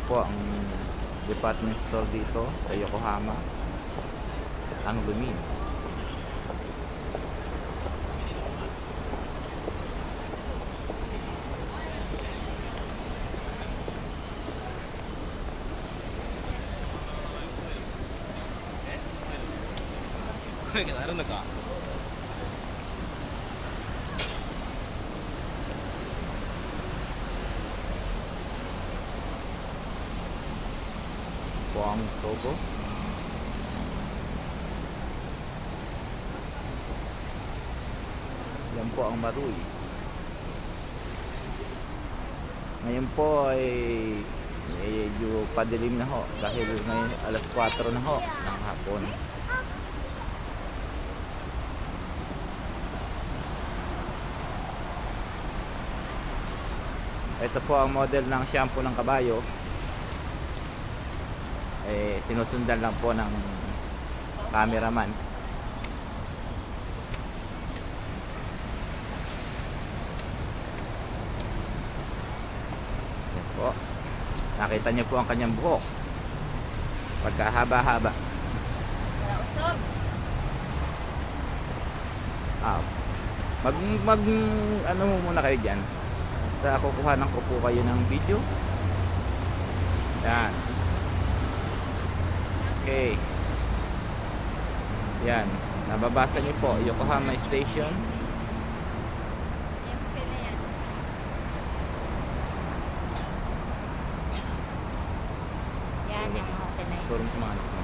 po ang department store dito sa Yokohama, ang Lumin. Buang Sogo. Yan po ang Marui. Ngayon po ay medyo padilim na ho dahil ngayon alas 4 na ho ng hapon. Ito po ang model ng shampoo ng kabayo. Sinusundan lang po ng cameraman. Yan po. Nakita niyo po ang kanyang buhok. Pagkahaba-haba. Mag ano muna kayo dyan. At kukuhanan ko po kayo ng video. Yan. Okay. Yan. Nababasa niyo po Yokohama Station. Yan yung mga hotel na yan. Forum sa mga anak mo.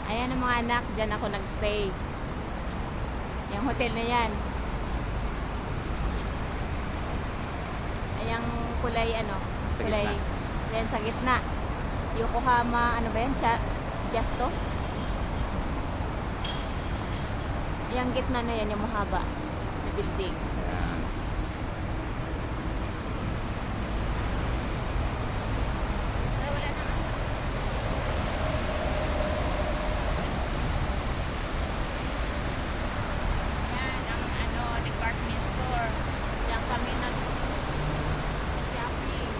Ayan ang mga anak, dyan ako nagstay. Yung hotel na yan. Ayang kulay ano? Sa Kulay. gitna. Yan sa gitna. Yokohama, ano ba yan? Justo? Yung gitna na yan, yung mahaba na building. Yan. Yan ang ano, department store. Yan kami shopping.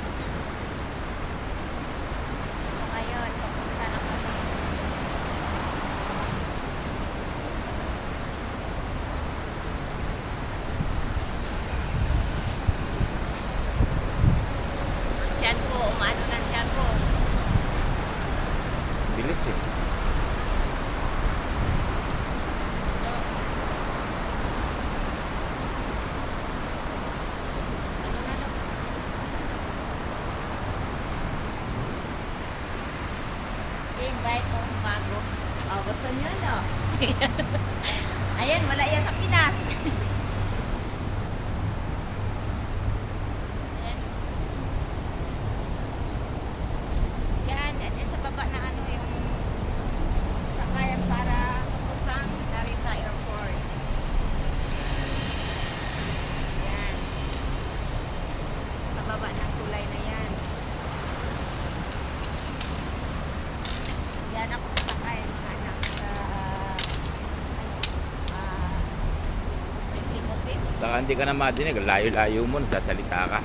So ngayon, papunta na kami. Ang tiyan ko, umano ng tiyan ko. Bilis eh. I-invite mo bago. Oh, gusto niyo no? Ayan, wala yan sa Pinas. Ayan. Yan, yan sa baba na ano yung sakayan para papuntang Narita Airport. Yan. Sa baba ng tulay na yan. Yan ako sasakay mga anak sa limousine. Saka hindi ka na madinig. Layo-layo mo. Nagsasalita ka.